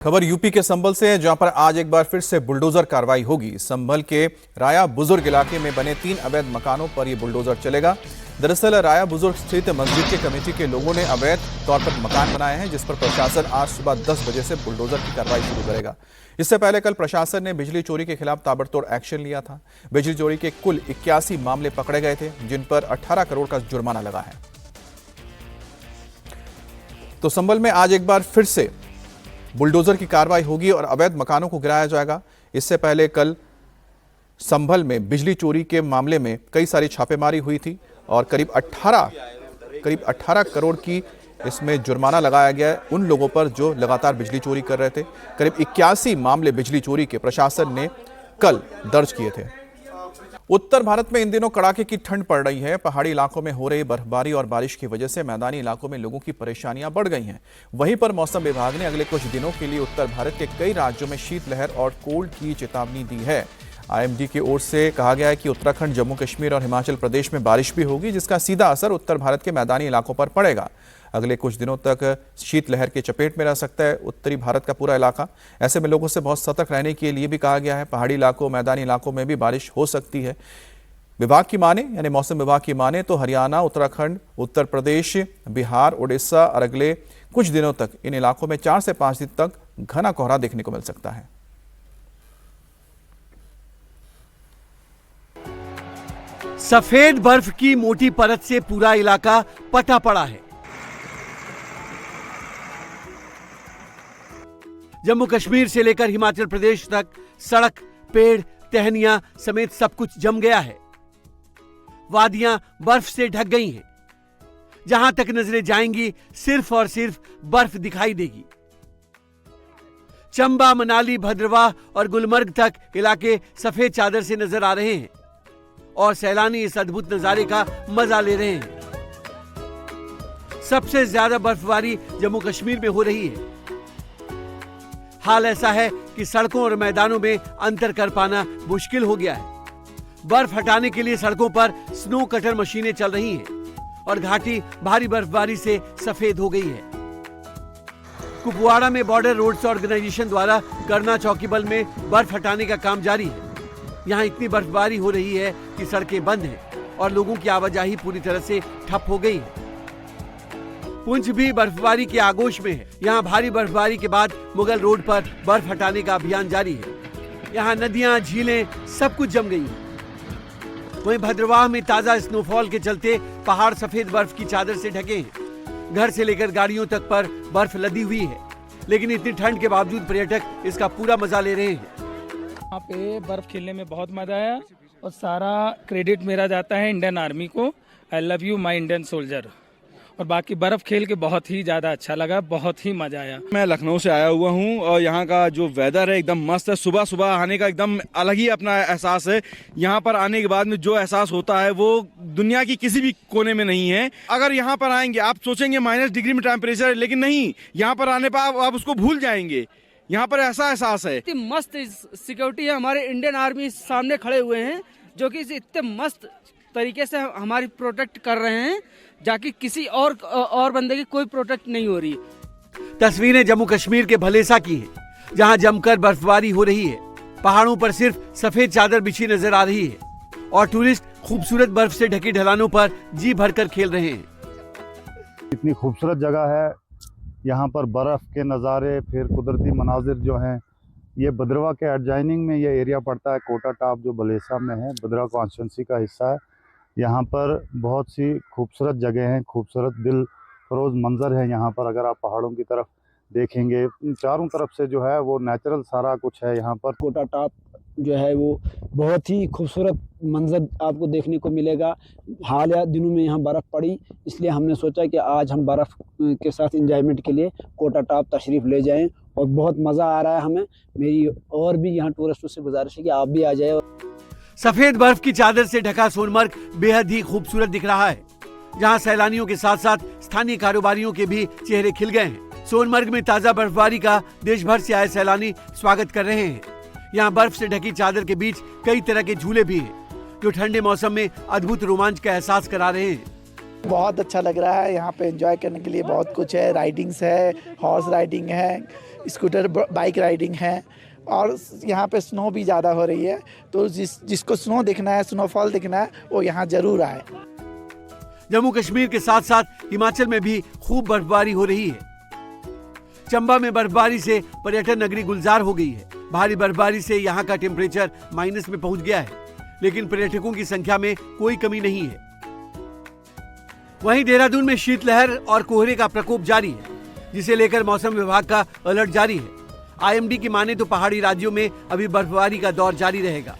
खबर यूपी के संभल से है, जहां पर आज एक बार फिर से बुलडोजर कार्रवाई होगी। संभल के राया बुजुर्ग इलाके में बने 3 अवैध मकानों पर यह बुलडोजर चलेगा। दरअसल राया बुजुर्ग स्थित मस्जिद के कमेटी के लोगों ने अवैध तौर पर मकान बनाए हैं, जिस पर प्रशासन आज सुबह 10 बजे से बुलडोजर की कार्रवाई शुरू करेगा। इससे पहले कल प्रशासन ने बिजली चोरी के खिलाफ ताबड़तोड़ एक्शन लिया था। बिजली चोरी के कुल 81 मामले पकड़े गए थे, जिन पर 18 करोड़ का जुर्माना लगा है। तो संभल में आज एक बार फिर से बुलडोजर की कार्रवाई होगी और अवैध मकानों को गिराया जाएगा। इससे पहले कल संभल में बिजली चोरी के मामले में कई सारी छापेमारी हुई थी और करीब 18 करोड़ की इसमें जुर्माना लगाया गया है उन लोगों पर जो लगातार बिजली चोरी कर रहे थे। करीब 81 मामले बिजली चोरी के प्रशासन ने कल दर्ज किए थे। उत्तर भारत में इन दिनों कड़ाके की ठंड पड़ रही है। पहाड़ी इलाकों में हो रही बर्फबारी और बारिश की वजह से मैदानी इलाकों में लोगों की परेशानियां बढ़ गई हैं। वहीं पर मौसम विभाग ने अगले कुछ दिनों के लिए उत्तर भारत के कई राज्यों में शीतलहर और कोल्ड की चेतावनी दी है। आईएमडी की ओर से कहा गया है कि उत्तराखंड, जम्मू कश्मीर और हिमाचल प्रदेश में बारिश भी होगी, जिसका सीधा असर उत्तर भारत के मैदानी इलाकों पर पड़ेगा। अगले कुछ दिनों तक शीतलहर के चपेट में रह सकता है उत्तरी भारत का पूरा इलाका। ऐसे में लोगों से बहुत सतर्क रहने के लिए भी कहा गया है। पहाड़ी इलाकों, मैदानी इलाकों में भी बारिश हो सकती है। विभाग की माने, यानी मौसम विभाग की माने तो हरियाणा, उत्तराखंड, उत्तर प्रदेश, बिहार, उड़ीसा और अगले कुछ दिनों तक इन इलाकों में 4 से 5 दिन तक घना कोहरा देखने को मिल सकता है। सफेद बर्फ की मोटी परत से पूरा इलाका पटा पड़ा है। जम्मू कश्मीर से लेकर हिमाचल प्रदेश तक सड़क, पेड़, टहनियां समेत सब कुछ जम गया है। वादियां बर्फ से ढक गई हैं। जहां तक नजरें जाएंगी सिर्फ और सिर्फ बर्फ दिखाई देगी। चंबा, मनाली, भद्रवाह और गुलमर्ग तक इलाके सफेद चादर से नजर आ रहे हैं और सैलानी इस अद्भुत नजारे का मजा ले रहे हैं। सबसे ज्यादा बर्फबारी जम्मू कश्मीर में हो रही है। हाल ऐसा है कि सड़कों और मैदानों में अंतर कर पाना मुश्किल हो गया है। बर्फ हटाने के लिए सड़कों पर स्नो कटर मशीनें चल रही हैं और घाटी भारी बर्फबारी से सफेद हो गई है। कुपवाड़ा में बॉर्डर रोड्स ऑर्गेनाइजेशन द्वारा करना चौकीबल में बर्फ हटाने का काम जारी है। यहाँ इतनी बर्फबारी हो रही है कि सड़कें बंद हैं और लोगों की आवाजाही पूरी तरह से ठप हो गई है। पुंछ भी बर्फबारी के आगोश में है। यहाँ भारी बर्फबारी के बाद मुगल रोड पर बर्फ हटाने का अभियान जारी है। यहाँ नदियां, झीलें सब कुछ जम गई हैं। वहीं भद्रवाह में ताजा स्नोफॉल के चलते पहाड़ सफेद बर्फ की चादर से ढके हैं। घर से लेकर गाड़ियों तक पर बर्फ लदी हुई है, लेकिन इतनी ठंड के बावजूद पर्यटक इसका पूरा मजा ले रहे हैं। यहाँ पे बर्फ खेलने में बहुत मजा आया और सारा क्रेडिट मेरा जाता है इंडियन आर्मी को। I love you my Indian soldier. और बाकी बर्फ खेल के बहुत ही ज्यादा अच्छा लगा, बहुत ही मजा आया। मैं लखनऊ से आया हुआ हूँ और यहाँ का जो वेदर है एकदम मस्त है। सुबह सुबह आने का एकदम अलग ही अपना एहसास है। यहाँ पर आने के बाद में जो एहसास होता है वो दुनिया की किसी भी कोने में नहीं है। अगर यहाँ पर आएंगे आप सोचेंगे -डिग्री में टेम्परेचर है, लेकिन नहीं, यहाँ पर आने पर आप उसको भूल जाएंगे। यहाँ पर ऐसा एहसास है। इतनी मस्त सिक्योरिटी है। हमारे इंडियन आर्मी सामने खड़े हुए हैं जो कि इतने मस्त तरीके से हमारी प्रोटेक्ट कर रहे हैं, जाकि किसी और बंदे की कोई प्रोटेक्ट नहीं हो रही। तस्वीरें जम्मू कश्मीर के भलेसा की हैं, जहां जमकर बर्फबारी हो रही है। पहाड़ों पर सिर्फ सफेद चादर बिछी नजर आ रही है और टूरिस्ट खूबसूरत बर्फ से ढकी ढलानों पर जी भरकर खेल रहे हैं। इतनी खूबसूरत जगह है, यहाँ पर बर्फ के नज़ारे, फिर कुदरती मनाजिर जो हैं। ये भद्रवाह के एडजॉइनिंग में ये एरिया पड़ता है। कोटा टॉप जो भलेसा में है, भद्रवाह कॉन्स्टिट्यूंसी का हिस्सा है। यहाँ पर बहुत सी खूबसूरत जगह हैं, खूबसूरत दिल फरोज मंजर है। यहाँ पर अगर आप पहाड़ों की तरफ देखेंगे, चारों तरफ से जो है वो नेचुरल सारा कुछ है। यहाँ पर कोटा टॉप जो है वो बहुत ही खूबसूरत मंजर आपको देखने को मिलेगा। हाल या दिनों में यहाँ बर्फ़ पड़ी, इसलिए हमने सोचा कि आज हम बर्फ़ के साथ एंजॉयमेंट के लिए कोटा टॉप तशरीफ़ ले जाएं और बहुत मज़ा आ रहा है हमें। मेरी और भी यहाँ टूरिस्टों से गुजारिश है कि आप भी आ जाए। सफेद बर्फ की चादर से ढका सोनमर्ग बेहद ही खूबसूरत दिख रहा है, जहां सैलानियों के साथ साथ स्थानीय कारोबारियों के भी चेहरे खिल गए हैं। सोनमर्ग में ताजा बर्फबारी का देश भर से आए सैलानी स्वागत कर रहे हैं। यहाँ बर्फ से ढकी चादर के बीच कई तरह के झूले भी हैं, जो ठंडे मौसम में अद्भुत रोमांच का एहसास करा रहे हैं। बहुत अच्छा लग रहा है। यहाँ पे एंजॉय करने के लिए बहुत कुछ है। राइडिंग्स है, हॉर्स राइडिंग है, स्कूटर बाइक राइडिंग है, और यहाँ पे स्नो भी ज़्यादा हो रही है, तो जिसको स्नो देखना है, स्नोफॉल देखना है, वो यहाँ जरूर आए। जम्मू कश्मीर के साथ साथ हिमाचल में भी खूब बर्फबारी हो रही है। चंबा में बर्फबारी से पर्यटन नगरी गुलजार हो गई है। भारी बर्फबारी से यहाँ का टेम्परेचर माइनस में पहुंच गया है, लेकिन पर्यटकों की संख्या में कोई कमी नहीं है। वहीं देहरादून में शीतलहर और कोहरे का प्रकोप जारी है, जिसे लेकर मौसम विभाग का अलर्ट जारी है। आईएमडी की माने तो पहाड़ी राज्यों में अभी बर्फबारी का दौर जारी रहेगा।